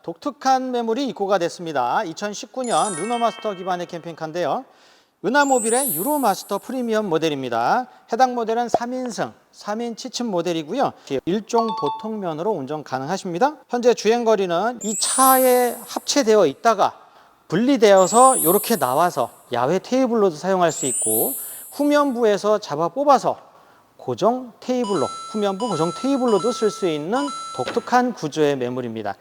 독특한 매물이 입고가 됐습니다. 2019년 르노마스터 기반의 캠핑카인데요. 은하모빌의 유로마스터 프리미엄 모델입니다. 해당 모델은 3인승, 3인 취침 모델이고요. 일종 보통면으로 운전 가능하십니다. 현재 주행거리는 이 차에 합체되어 있다가 분리되어서 이렇게 나와서 야외 테이블로도 사용할 수 있고, 후면부에서 잡아 뽑아서 고정 테이블로, 후면부 고정 테이블로도 쓸 수 있는 독특한 구조의 매물입니다.